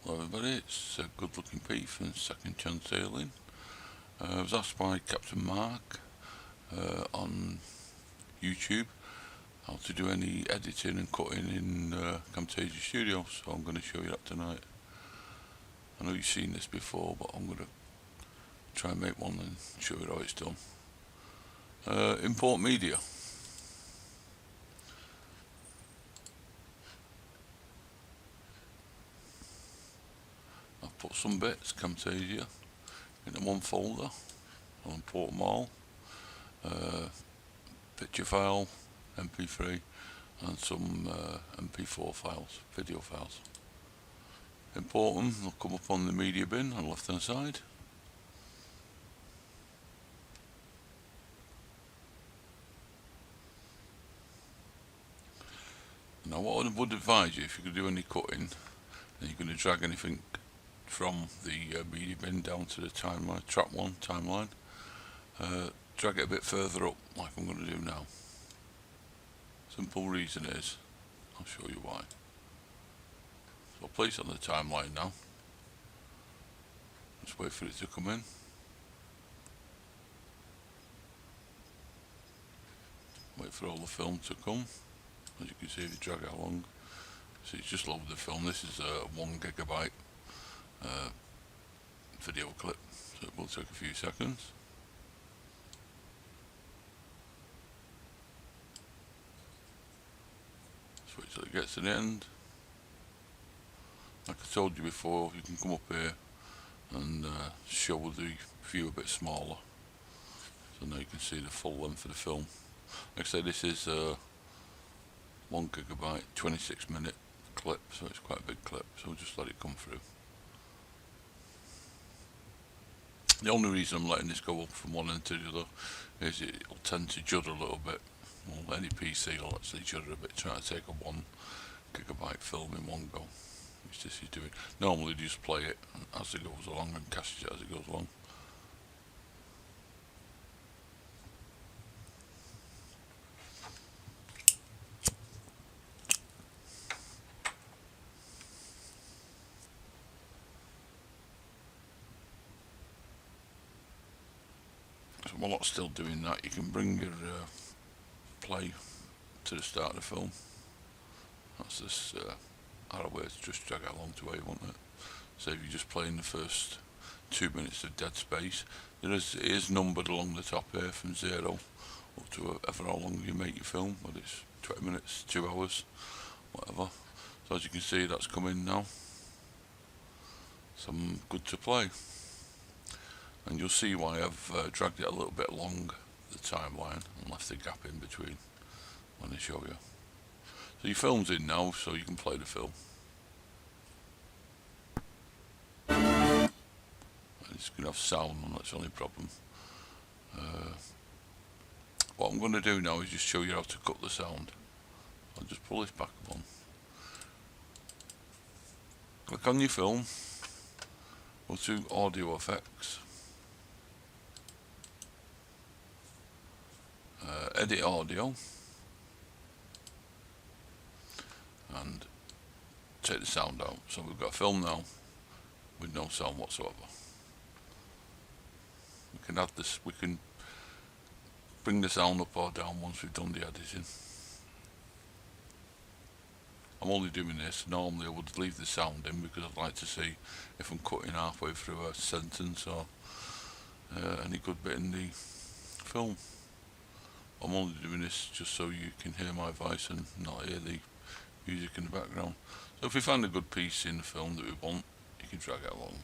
Hello everybody, it's Good Looking Pete from Second Chance Sailing. I was asked by Captain Mark on YouTube how to do any editing and cutting in Camtasia Studio, so I'm going to show you that tonight. I know you've seen this before, but I'm going to try and make one and show you how it's done. Import media. I've put some bits, Camtasia, into one folder. I'll import them all. Picture file, MP3, and some MP4 files, video files. Import them, they'll come up on the media bin on the left hand side. Now what I would advise you, if you're going to do any cutting, then you're going to drag anything from the media bin down to the timeline, track 1 timeline. Drag it a bit further up, like I'm going to do now. Simple reason is, I'll show you why. So I'll place it on the timeline now. Just wait for it to come in. Wait for all the film to come. As you can see, if you drag it along, so it's just loaded the film. This is a 1 GB video clip, so it will take a few seconds. Just wait till it gets to the end. Like I told you before, you can come up here and show the view a bit smaller, so now you can see the full length of the film. Like I say, this is 1 GB, 26-minute clip, so it's quite a big clip, so we'll just let it come through. The only reason I'm letting this go up from one end to the other is it'll tend to judder a little bit. Well, any PC will actually judder a bit, trying to take a 1 GB film in one go, which this is doing. Normally you just play it as it goes along and cache it as it goes along. So while it's still doing that, you can bring your play to the start of the film. That's this arrow where to just drag it along to where you want it. So if you're just playing the first 2 minutes of dead space, it is numbered along the top here from 0 up to ever how long you make your film, whether it's 20 minutes, 2 hours, whatever. So as you can see, that's coming now. So I'm good to play. And you'll see why I've dragged it a little bit along the timeline and left the gap in between when I show you. So your film's in now, so you can play the film. And it's going to have sound, and that's the only problem. What I'm going to do now is just show you how to cut the sound. I'll just pull this back on. Click on your film, go to audio effects, edit audio, and take the sound out. So we've got a film now with no sound whatsoever. We can add this, we can bring the sound up or down once we've done the editing. I'm only doing this, normally I would leave the sound in because I'd like to see if I'm cutting halfway through a sentence or any good bit in the film. I'm only doing this just so you can hear my voice and not hear the music in the background. So if we find a good piece in the film that we want, you can drag it along.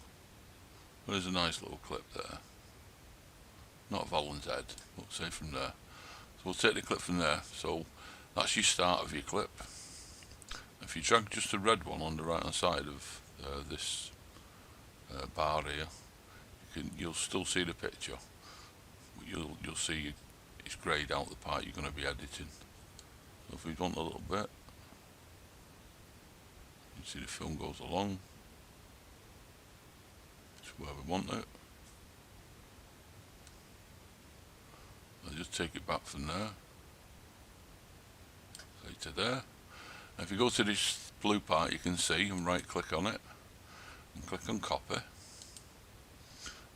But there's a nice little clip there. Not of Alan's head, but say from there. So we'll take the clip from there. So that's your start of your clip. If you drag just the red one on the right hand side of this bar here, you'll still see the picture. You'll see it's greyed out the part you're going to be editing. So if we want a little bit, you can see the film goes along. It's where we want it. I'll just take it back from there. Say to there. If you go to this blue part, you can see and right click on it, and click on copy.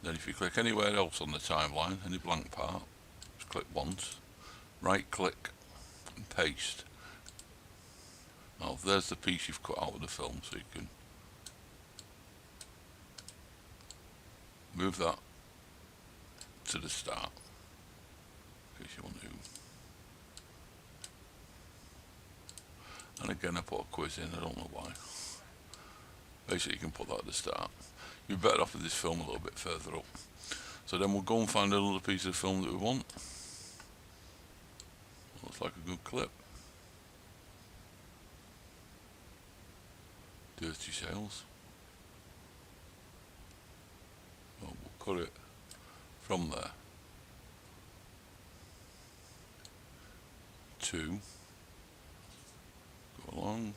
Then if you click anywhere else on the timeline, any blank part, just click once, right click and paste. Now there's the piece you've cut out of the film, so you can move that to the start in case you want to. And again I put a quiz in, I don't know why. Basically you can put that at the start. You're better off with this film a little bit further up. So then we'll go and find another piece of film that we want. Looks like a good clip. Dirty Sales. Well, we'll cut it from there to go along.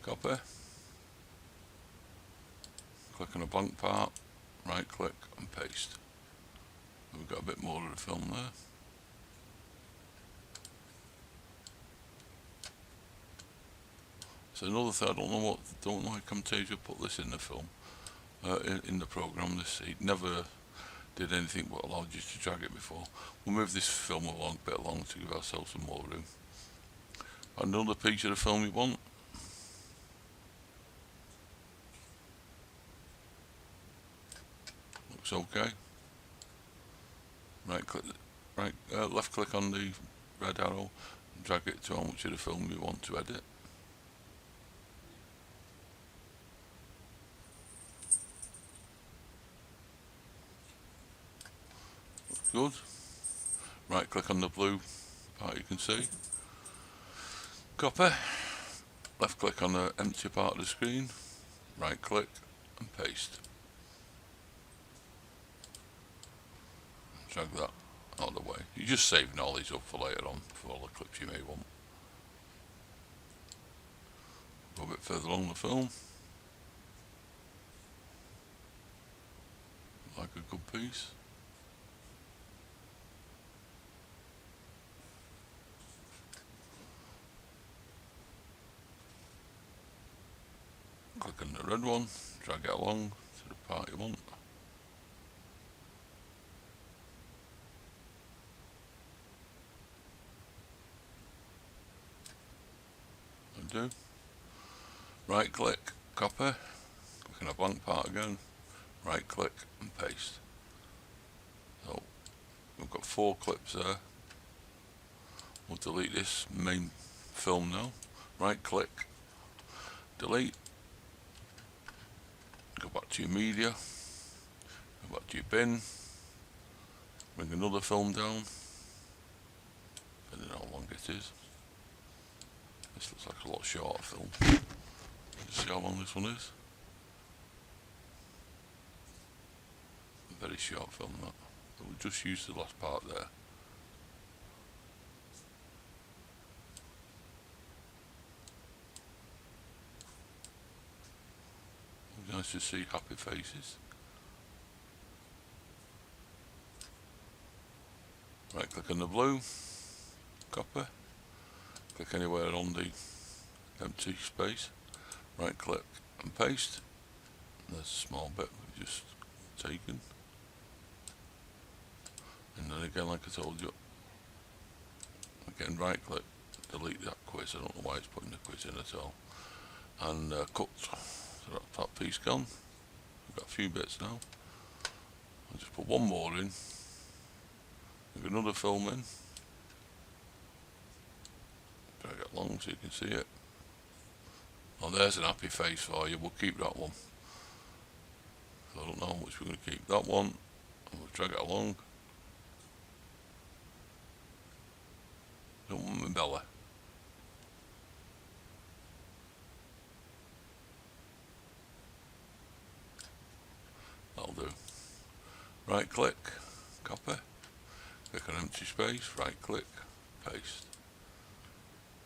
Copy. Click on a blank part, right click and paste. We've got a bit more of the film there. So another thing, I don't know why Camtasia put this in the film, in the program. It never did anything but allowed you to drag it before. We'll move this film a bit along to give ourselves some more room. Another piece of the film you want. Looks okay. Left click on the red arrow and drag it to how much of the film you want to edit. Looks good. Right click on the blue part you can see. Copy. Left click on the empty part of the screen. Right click and paste. Drag that out of the way. You're just saving all these up for later on, for all the clips you may want. Go a bit further along the film. Like a good piece. Click on the red one, drag it along to the part you want. Do. Right click, copy, click on a blank part again, right click and paste. So we've got 4 clips there. We'll delete this main film now. Right click, delete, go back to your media, go back to your bin, bring another film down, depending on how long it is. This looks like a lot shorter film. Just see how long this one is. A very short film that. But we'll just use the last part there. Nice to see happy faces. Right click on the blue, copy. Click anywhere on the empty space, right click and paste. There's a small bit we've just taken. And then again, like I told you, again right click, delete that quiz. I don't know why it's putting the quiz in at all. And cut. So that's that piece gone. We've got a few bits now. I'll just put one more in. Make another film in. Drag it along so you can see it. Oh, there's an happy face for you. We'll keep that one. So I don't know how much we're going to keep. That one, and we'll drag it along. Don't want my belly. That'll do. Right click, copy. Click on empty space, right click, paste.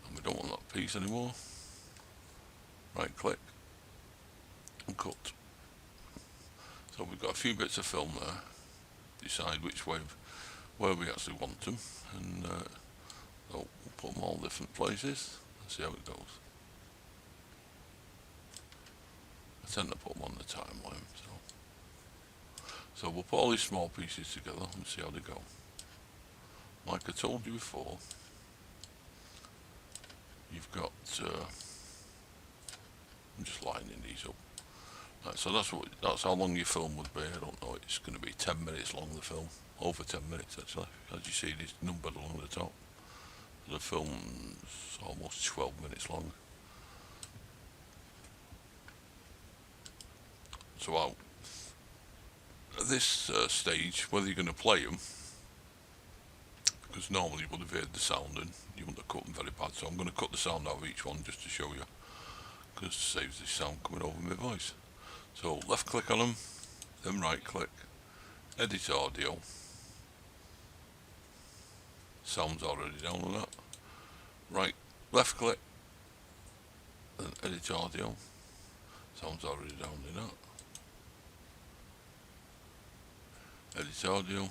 And we don't want that piece anymore. Right click and cut. So we've got a few bits of film there. Decide which way, where we actually want them, and So we'll put them all different places and see how it goes. I tend to put them on the timeline, so we'll put all these small pieces together and see how they go. Like I told you before, you've got, I'm just lining these up. Right, so that's how long your film would be. I don't know, it's going to be 10 minutes long, the film. Over 10 minutes actually. As you see, it's numbered along the top. The film's almost 12 minutes long. So at this stage, whether you're going to play them, because normally you would have heard the sound and you wouldn't have cut them very bad, so I'm going to cut the sound out of each one just to show you, because it saves the sound coming over my voice. So left click on them, then right click, edit audio, sound's already down on that, right, left click, then edit audio, sound's already down in that, edit audio,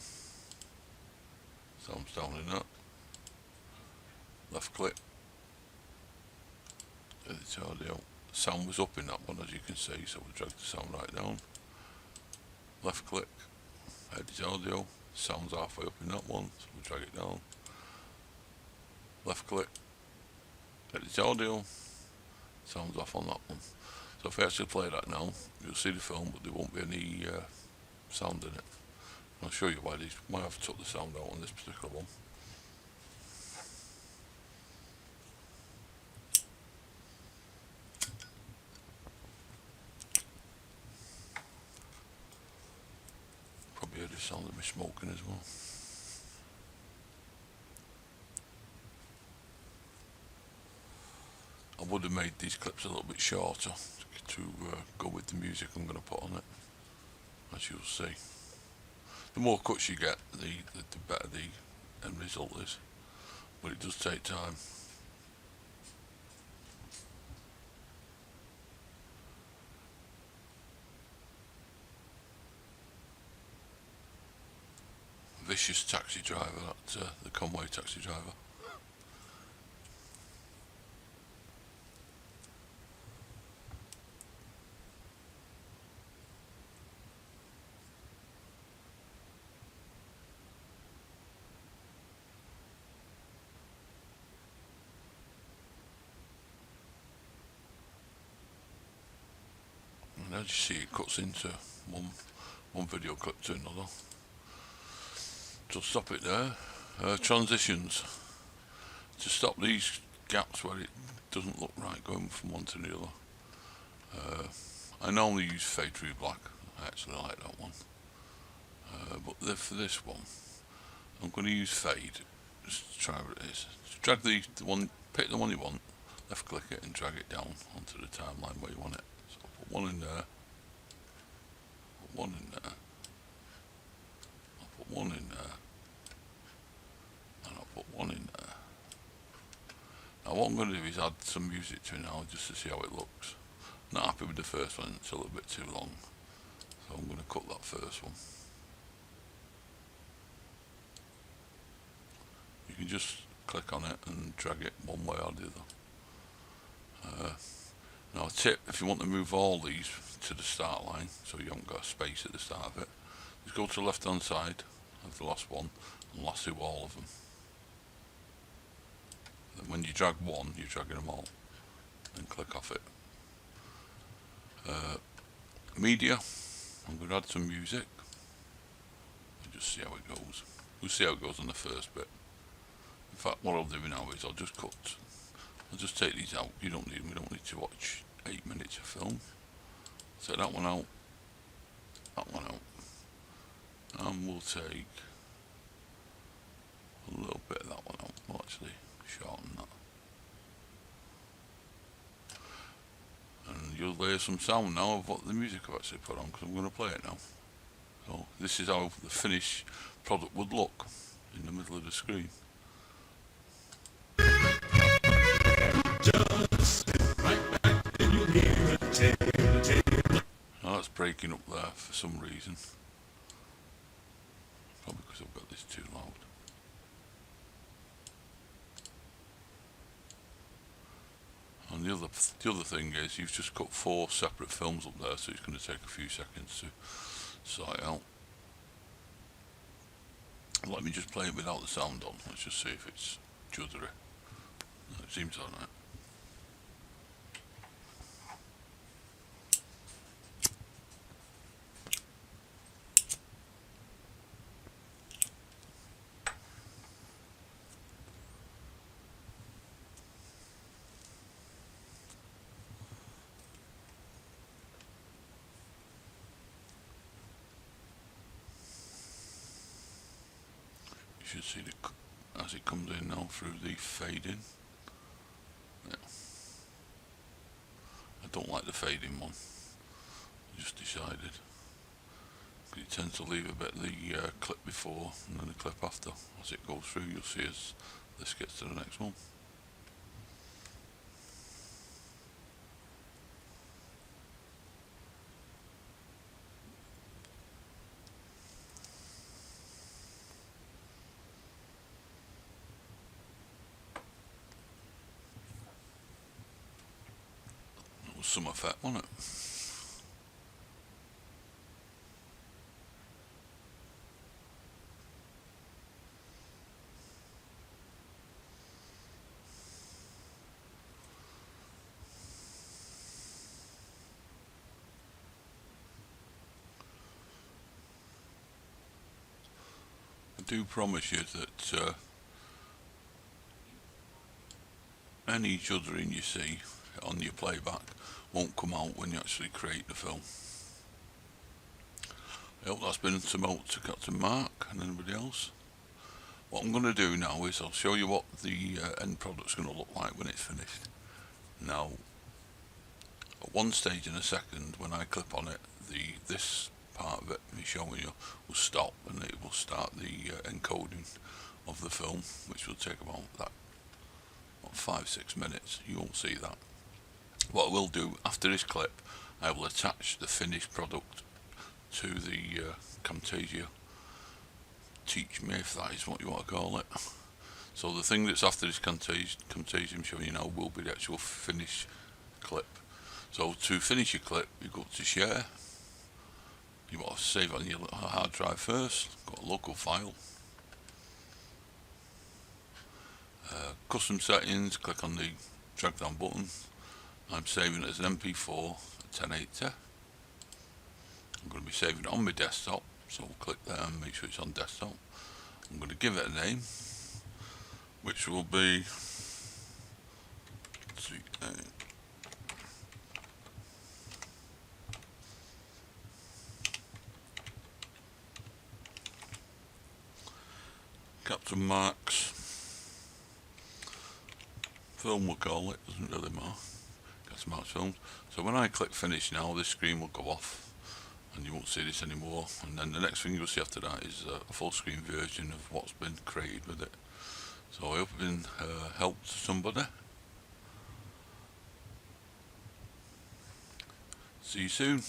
sound's down in that, left click, edit audio, sound was up in that one as you can see, so we drag the sound right down, left click, edit audio, sound's halfway up in that one, so we drag it down, left click, edit audio, sound's off on that one. So if I actually play that now, you'll see the film, but there won't be any sound in it. I'll show you why I've took the sound out on this particular one. Probably heard the sound of me smoking as well. I would have made these clips a little bit shorter to go with the music I'm going to put on it, as you'll see. The more cuts you get, the better the end result is, but it does take time. Vicious taxi driver, the Conway taxi driver. And as you see, it cuts into one video clip to another. So stop it there. Transitions. To stop these gaps where it doesn't look right going from one to the other. I normally use fade through black. I actually like that one. But for this one, I'm going to use fade. Just try what it is. Just drag the one, pick the one you want, left click it and drag it down onto the timeline where you want it. So I'll put one in there, put one in there, I'll put one in there, and I'll put one in there. Now what I'm going to do is add some music to it now just to see how it looks. Not happy with the first one, it's a little bit too long, so I'm going to cut that first one. You can just click on it and drag it one way or the other. Now a tip, if you want to move all these to the start line, so you haven't got a space at the start of it, just go to the left hand side of the last one and lasso all of them. Then when you drag one, you're dragging them all. Then click off it. Media, I'm going to add some music. We'll just see how it goes. We'll see how it goes on the first bit. In fact, what I'll do now is I'll just take these out. You don't need them. We don't need to watch 8 minutes of film. Take that one out. That one out. And we'll take a little bit of that one out. We'll actually shorten that. And you'll hear some sound now of what the music I've actually put on, because I'm going to play it now. So this is how the finished product would look in the middle of the screen. Now that's breaking up there for some reason. Probably because I've got this too loud. And the other thing is you've just got 4 separate films up there, so it's going to take a few seconds to sort it out. Let me just play it without the sound on. Let's just see if it's juddery. No, it seems alright. You should see it as it comes in now through the fading. Yeah. I don't like the fading one. I just decided. You tend to leave a bit of the clip before and then the clip after. As it goes through, you'll see as this gets to the next one. That was some effect, wasn't it? I do promise you that any juddering you see on your playback won't come out when you actually create the film. I hope that's been some help to Captain Mark and anybody else. What I'm going to do now is I'll show you what the end product's going to look like when it's finished. Now, at one stage in a second, when I clip on it, this part of it me showing you will stop and it will start the encoding of the film, which will take about 5-6 minutes. You won't see that. What I will do after this clip, I will attach the finished product to the Camtasia Teach Me, if that is what you want to call it. So the thing that's after this Camtasia I'm showing you now will be the actual finished clip. So to finish your clip, you go to share. You want to save it on your hard drive first. Got a local file. Custom settings, click on the drag down button. I'm saving it as an MP4 at 1080. I'm going to be saving it on my desktop, so we'll click there and make sure it's on desktop. I'm going to give it a name, which will be Captain Mark's film, we'll call it, doesn't really matter. Captain Mark's films. So when I click finish now, this screen will go off and you won't see this anymore, and then the next thing you'll see after that is a full screen version of what's been created with it. So I hope it's been helped somebody. See you soon.